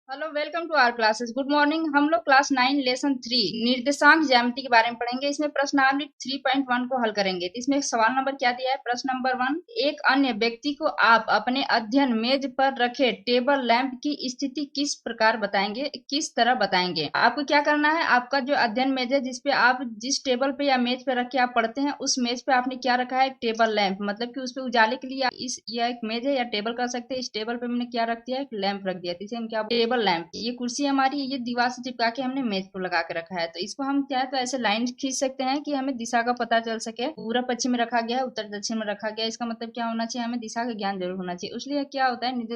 Hello, welcome to our classes. Good morning. हम लोग class 9 lesson 3 निर्देशांक ज्यामिति के बारे में पढ़ेंगे। इसमें प्रश्नावली 3.1 को हल करेंगे। तो इसमें एक सवाल नंबर क्या दिया है? प्रश्न नंबर 1, एक अन्य व्यक्ति को आप अपने अध्ययन मेज पर रखे टेबल लैंप की स्थिति किस प्रकार बताएंगे, किस तरह बताएंगे? आपको क्या करना है, आपका जो अध्ययन मेज है, जिसपे आप जिस टेबल पे या मेज पे रख के आप पढ़ते हैं, उस मेज पे आपने क्या रखा है? Table lamp. मतलब कि उस पे उजाले के लिए इस यह एक मेज है या टेबल कर सकते हैं। इस टेबल पे हमने क्या रख दिया है? एक लैंप रख दिया। तो इसे हम क्या, टेबल लैंप। ये कुर्सी हमारी, ये दीवार से चिपका के हमने मेज को लगा के रखा है। तो इसको हम क्या है, तो ऐसे लाइन खींच सकते हैं कि हमें दिशा का पता चल सके। पूरा पश्चिम में रखा गया है, उत्तर दक्षिण में रखा गया है। इसका मतलब क्या होना चाहिए? हमें दिशा का ज्ञान जरूर होना चाहिए। इसलिए क्या होता है,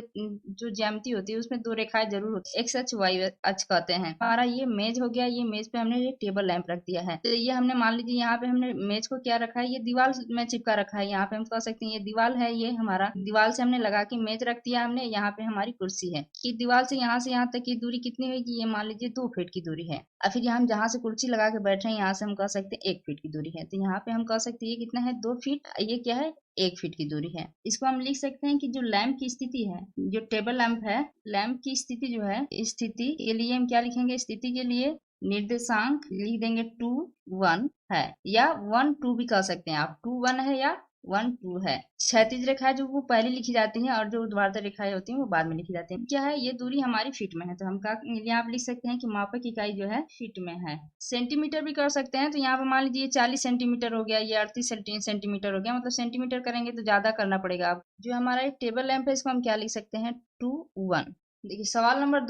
जो ज्यामिति होती है उसमें दो रेखाएं जरूर होती है, एक्स अक्ष वाई अक्ष कहते हैं। हमारा ये मेज हो गया, ये मेज पे हमने ये टेबल लैंप रख दिया है। तो ये हमने मान लीजिए यहाँ पे हमने मेज को क्या रखा है, ये दीवार में चिपका रखा है। यहाँ पे हम कह सकते हैं ये दीवार है, ये हमारा दीवार से हमने लगा के मेज रख दिया हमने। यहाँ पे हमारी कुर्सी है कि दीवार से यहाँ तक की दूरी कितनी होगी? ये मान लीजिए 2 फीट की दूरी है। और फिर हम जहाँ से कुर्सी लगा के बैठे हैं, यहाँ से हम कह सकते हैं 1 फीट की दूरी है। तो यहाँ पे हम कह सकते हैं ये कितना है? 2 फीट। ये क्या है? 1 फीट की दूरी है। इसको हम लिख सकते हैं कि जो लैंप की स्थिति है, जो टेबल लैंप है, लैंप की स्थिति जो है, स्थिति के लिए हम क्या लिखेंगे? स्थिति के लिए निर्देशांक लिख देंगे 2 1 है, या 1 2 भी कह सकते हैं आप। 2 1 है या 1 2 है। क्षैतिज रेखाएं जो वो पहले लिखी जाती हैं और जो ऊर्ध्वाधर रेखाएं होती हैं वो बाद में लिखी जाती हैं। क्या है? ये दूरी हमारी फीट में है। तो हम का यहाँ आप लिख सकते हैं कि मापक इकाई जो है फीट में है। सेंटीमीटर भी कर सकते हैं। तो यहाँ पे मान लीजिए 40 सेंटीमीटर हो गया, ये 38 सेंटीमीटर हो गया। मतलब सेंटीमीटर करेंगे तो ज्यादा करना पड़ेगा। अब जो हमारा एक टेबल लैंप है, इसको हम क्या लिख सकते हैं? 2 1। देखिए सवाल नंबर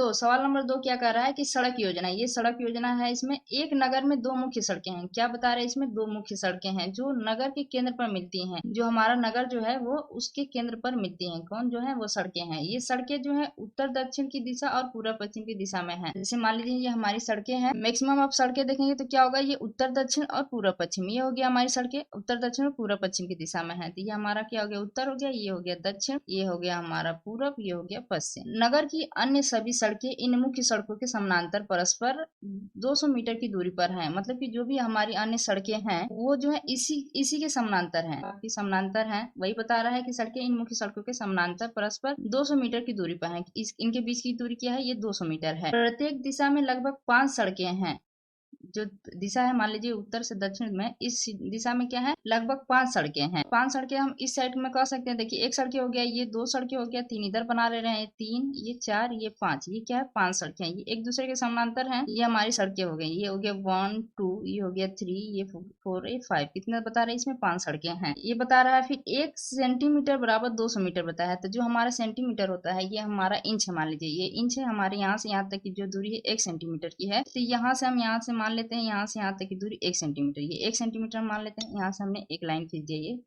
दो क्या कह रहा है कि सड़क योजना, ये सड़क योजना है। इसमें एक नगर में दो मुख्य सड़कें हैं। क्या बता रहे हैं? इसमें दो मुख्य सड़कें हैं जो नगर के केंद्र पर मिलती हैं। जो हमारा नगर जो है वो उसके केंद्र पर मिलती हैं। कौन जो है? वो सड़कें हैं। ये सड़कें जो है उत्तर दक्षिण की दिशा और पूर्व पश्चिम की दिशा में है। जैसे मान लीजिए ये हमारी सड़कें हैं। मैक्सिमम आप सड़कें देखेंगे तो क्या होगा? ये उत्तर दक्षिण और पूर्व पश्चिम, ये हो गया हमारी सड़कें उत्तर दक्षिण और पूर्व पश्चिम की दिशा में है। तो ये हमारा क्या हो गया? उत्तर हो गया, ये हो गया दक्षिण, ये हो गया हमारा पूर्व, ये हो गया पश्चिम। नगर की अन्य सभी सड़कें इन मुख्य सड़कों के समानांतर परस्पर 200 मीटर की दूरी पर हैं। मतलब कि जो भी हमारी अन्य सड़कें हैं वो जो है इसी इसी के समानांतर हैं, आपकी समानांतर हैं। वही बता रहा है कि सड़कें इन मुख्य सड़कों के समानांतर परस्पर 200 मीटर की दूरी पर हैं। इनके बीच की दूरी क्या है? ये 200 मीटर है। प्रत्येक दिशा में लगभग 5 सड़कें हैं। जो दिशा है, मान लीजिए उत्तर से दक्षिण में, इस दिशा में क्या है? लगभग 5 सड़कें हैं। 5 सड़कें हम इस साइड में कह सकते हैं। देखिए एक सड़कें हो गया, ये 2 सड़कें हो गया, 3 इधर बना ले रहे हैं, 3, ये 4, ये 5, ये क्या है? 5 सड़कें। ये एक दूसरे के समानांतर हैं। ये हमारी सड़कें हो गई। ये हो गया 1 2, ये हो गया 3, ये 4, ये 5। कितना बता रहे हैं? इसमें 5 सड़कें हैं, ये बता रहा है। फिर 1 सेंटीमीटर बराबर 200 मीटर बताया है। तो जो हमारा सेंटीमीटर होता है, ये हमारा इंच है। मान लीजिए ये इंच है, हमारे यहाँ से यहाँ तक की जो दूरी है 1 सेंटीमीटर की है। तो यहाँ से हम यहाँ से मान लेते हैं, यहाँ से यहाँ तक की दूरी 1 सेंटीमीटर, ये 1 सेंटीमीटर मान लेते हैं। यहाँ से हमने एक लाइन खींच दी, ये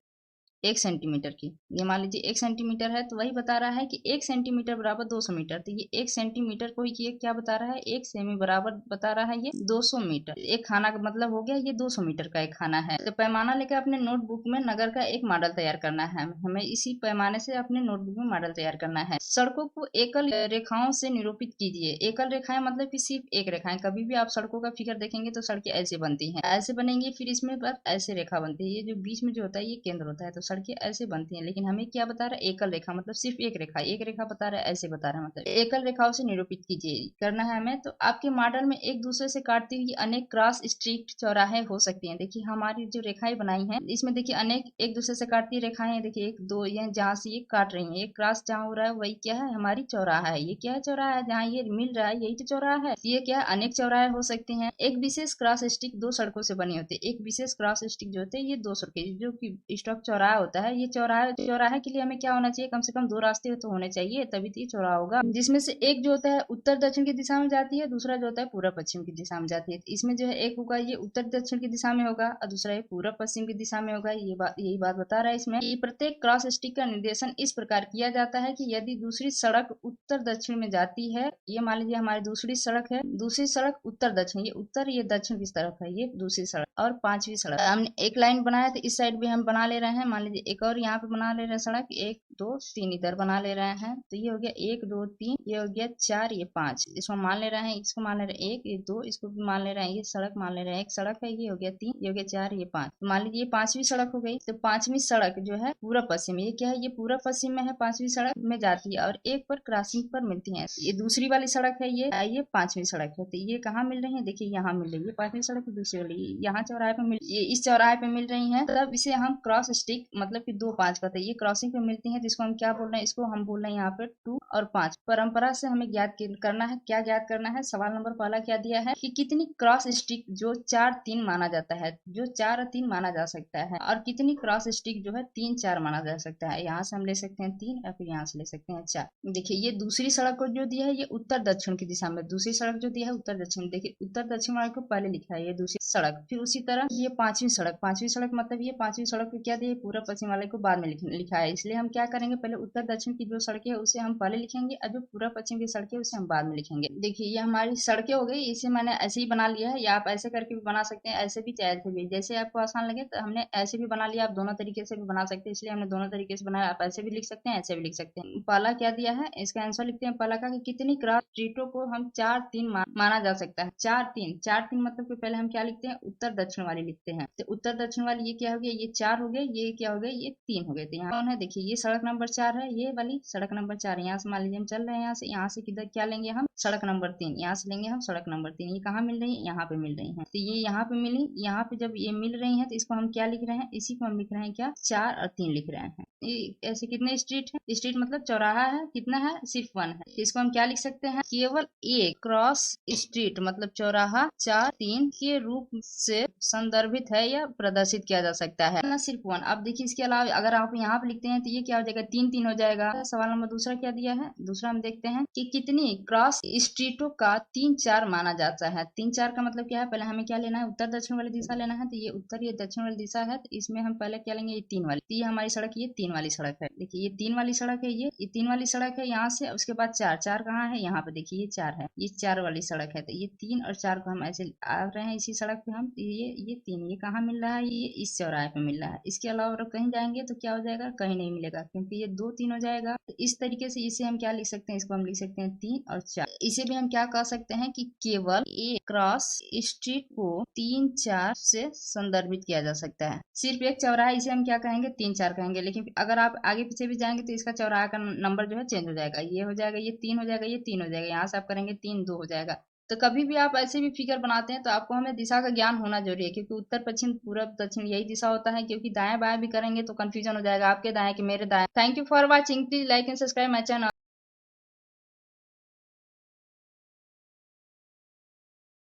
1 सेंटीमीटर की। ये मान लीजिए 1 सेंटीमीटर है। तो वही बता रहा है कि 1 सेंटीमीटर बराबर 200 मीटर। तो ये 1 सेंटीमीटर को ये क्या बता रहा है? 1 सेमी बराबर बता रहा है ये 200 मीटर। एक खाना का मतलब हो गया ये 200 मीटर का एक खाना है। तो पैमाना लेकर अपने नोटबुक में नगर का एक मॉडल तैयार करना है। हमें इसी पैमाने से अपने नोटबुक में मॉडल तैयार करना है। सड़कों को एकल रेखाओं से निरूपित कीजिए। एकल रेखाएं मतलब कि सिर्फ एक रेखाएं। कभी भी आप सड़कों का फिगर देखेंगे तो सड़कें ऐसे बनती हैं, ऐसे बनेंगी। फिर इसमें बस ऐसे रेखा बनती है। ये जो बीच में जो होता है ये केंद्र होता है। तो सड़कें ऐसे बनती हैं। लेकिन हमें क्या बता रहा है? एकल रेखा मतलब सिर्फ एक रेखा, एक रेखा बता रहा है, ऐसे बता रहा है। मतलब एकल रेखाओं से निरूपित कीजिए करना है हमें। तो आपके मॉडल में एक दूसरे से काटती हुई अनेक क्रॉस स्ट्रीक चौराहे हो सकती हैं। देखिए हमारी जो रेखाएं बनाई हैं इसमें देखिए अनेक एक दूसरे से काटती रेखाएं। देखिए 1 2, ये जहाँ से ये काट रही है, एक क्रॉस जहाँ हो रहा है वही क्या है? हमारी चौराहा है। ये क्या है? चौराहा है। जहाँ ये मिल रहा है यही तो चौराहा है। ये क्या है? अनेक चौराहे हो सकते हैं। एक विशेष क्रॉस स्टिक 2 सड़कों से बनी होती है। एक विशेष क्रॉस स्टिक जो होते हैं ये 2 सड़कें, जो कि स्टॉप चौराहा होता है। ये चौराहे के लिए हमें क्या होना चाहिए? कम से कम 2 रास्ते तो होने चाहिए, तभी तो ये चौराहा होगा। जिसमें से एक जो होता है उत्तर दक्षिण की दिशा में जाती है, दूसरा जो होता है पूर्व पश्चिम की दिशा में जाती है। इसमें जो है एक होगा ये उत्तर दक्षिण की दिशा में होगा और दूसरा ये पूर्व पश्चिम की दिशा में होगा। यही बात बता रहा है इसमें कि प्रत्येक क्रॉस स्टिक का निर्देशन इस प्रकार किया जाता है कि यदि दूसरी सड़क उत्तर दक्षिण में जाती है, ये मान लीजिए हमारी दूसरी सड़क है, दूसरी सड़क उत्तर दक्षिण, ये उत्तर ये दक्षिण की तरफ है, ये दूसरी सड़क। और 5वीं सड़क हमने एक लाइन बनाया तो इस साइड भी हम बना ले रहे हैं। मान लीजिए एक और यहाँ पे बना ले रहे हैं सड़क, 1 2 3 इधर बना ले रहे हैं, तो ये हो गया 1 2 3, ये हो गया 4, ये 5, इसको मान ले रहे हैं, इसको मान ले रहे हैं 1, ये 2, इसको भी मान ले रहे हैं, ये सड़क मान ले रहे हैं, एक सड़क है, ये हो गया 3, ये हो गया 4, ये 5, तो मान लीजिए ये 5वीं सड़क हो गई। तो 5वीं सड़क जो है पूरब पश्चिम, ये क्या है, ये पूरब पश्चिम में है, 5वीं सड़क में जाती है और एक पर क्रॉसिंग पर मिलती है। ये दूसरी वाली सड़क है, ये 5वीं सड़क है, तो ये कहाँ मिल रही है, देखिए यहाँ मिल रही है 5वीं सड़क, दूसरी वाली यहाँ चौराहे पे ये इस चौराहे पे मिल रही है, तब इसे हम क्रॉस स्टिक मतलब कि 2 5 का, तो ये क्रॉसिंग पे मिलती है, जिसको हम क्या बोल रहे हैं, इसको हम बोल रहे हैं यहाँ पे 2 और 5। परंपरा से हमें ज्ञात करना है, क्या ज्ञात करना है, सवाल नंबर पहला क्या दिया है कि कितनी क्रॉस स्टिक जो 4 3 माना जाता है, जो 4 और 3 माना जा सकता है, और कितनी क्रॉस स्टिक जो है 3 4 माना जा सकता है। यहाँ से हम ले सकते हैं 3 या फिर यहाँ से ले सकते हैं 4। देखिए ये दूसरी सड़क को जो दिया है ये उत्तर दक्षिण की दिशा में, दूसरी सड़क जो दिया है उत्तर दक्षिण, देखिए उत्तर दक्षिण वाले को पहले लिखा है, ये दूसरी सड़क। फिर उसी तरह ये 5वीं सड़क, 5वीं सड़क मतलब ये 5वीं सड़क को क्या दिया, पूर्व पश्चिम वाले को बाद में लिखा है, इसलिए हम क्या करेंगे, पहले उत्तर दक्षिण की जो सड़कें है उसे हम पहले लिखेंगे और जो पूर्व पश्चिम की सड़कें उसे हम बाद में लिखेंगे। देखिए ये हमारी सड़कें हो गई, इसे मैंने ऐसे ही बना लिया है, या आप ऐसे करके भी बना सकते हैं, ऐसे भी चाहे ऐसे भी, जैसे आपको आसान लगे। तो हमने ऐसे भी बना लिया, आप दोनों तरीके से भी बना सकते हैं, इसलिए हमने दोनों तरीके से बनाया। आप ऐसे भी लिख सकते हैं, ऐसे भी लिख सकते हैं। पहला क्या दिया है, इसका आंसर लिखते हैं पहला का कि कितनी क्रॉस स्ट्रीटों को हम 4 3 माना जा सकता है। 4 3 मतलब कि पहले हम क्या लिखते हैं, उत्तर दक्षिण वाली लिखते हैं। तो उत्तर दक्षिण वाली ये क्या हो गया, ये 4 हो गए, ये क्या हो गए, ये 3 हो गए। तो यहाँ कौन है, देखिए ये सड़क नंबर 4 है, ये वाली सड़क नंबर 4 है। यहाँ से मान लीजिए हम चल रहे हैं, यहाँ से किधर क्या लेंगे हम, सड़क नंबर 3, यहाँ से लेंगे हम सड़क नंबर 3। ये कहाँ मिल रही है, यहाँ पे मिल रही है। तो ये यहाँ पे मिली, यहाँ पे जब ये मिल रही है तो इसको हम क्या लिख रहे हैं, इसी को हम लिख रहे हैं क्या, 4 और 3 लिख रहे हैं। ये ऐसे कितने स्ट्रीट है, स्ट्रीट मतलब चौराहा है, कितना है, सिर्फ 1 है। इसको हम क्या लिख सकते हैं, केवल एक क्रॉस स्ट्रीट मतलब चौराहा 4 3 के रूप से संदर्भित है या प्रदर्शित किया जा सकता है ना, सिर्फ 1। अब देखिए इसके अलावा अगर आप यहाँ पे लिखते हैं तो ये क्या हो जाएगा, 3 3 हो जाएगा। सवाल नंबर दूसरा क्या दिया है, दूसरा हम देखते हैं कि कितनी क्रॉस स्ट्रीटों का 3 4 माना जाता है। 3 4 का मतलब क्या है, पहले हमें क्या लेना है, उत्तर दक्षिण वाली दिशा लेना है, तो ये उत्तर ये दक्षिण वाली दिशा है, तो इसमें हम पहले क्या लेंगे, ये 3 वाली, तो ये हमारी सड़क ये 3 वाली सड़क है। देखिए ये 3 वाली सड़क है, ये 3 वाली सड़क है यहाँ से, उसके बाद 4 4 कहाँ है, यहाँ पे देखिए ये 4 है, ये 4 वाली सड़क है। तो ये 3 और 4 को हम ऐसे आ रहे हैं इसी सड़क पे हम, ये 3 ये कहाँ मिल रहा है, ये इस चौराहे पे मिल रहा है। इसके अलावा अगर कहीं जाएंगे तो क्या हो जाएगा, कहीं नहीं मिलेगा, क्योंकि ये 2 3 हो जाएगा। तो इस तरीके से इसे हम क्या लिख सकते हैं, इसको हम लिख सकते हैं 3 और 4। इसे भी हम क्या कह सकते हैं कि केवल एक क्रॉस स्ट्रीट को 3 4 से संदर्भित किया जा सकता है। सिर्फ एक चौराहा, इसे हम क्या कहेंगे, 3 4 कहेंगे। लेकिन अगर आप आगे पीछे भी जाएंगे तो इसका चौराहा का नंबर जो है चेंज हो जाएगा, ये हो जाएगा, ये 3 हो जाएगा, ये 3 हो जाएगा, यहाँ से आप करेंगे 3 2 हो जाएगा। तो कभी भी आप ऐसे भी फिगर बनाते हैं तो आपको हमें दिशा का ज्ञान होना जरूरी है, क्योंकि उत्तर पश्चिम पूरब दक्षिण यही दिशा होता है, क्योंकि दाएं बाएं भी करेंगे तो कंफ्यूजन हो जाएगा, आपके दाएं कि मेरे दाएं। Thank you for watching, please like and subscribe my channel.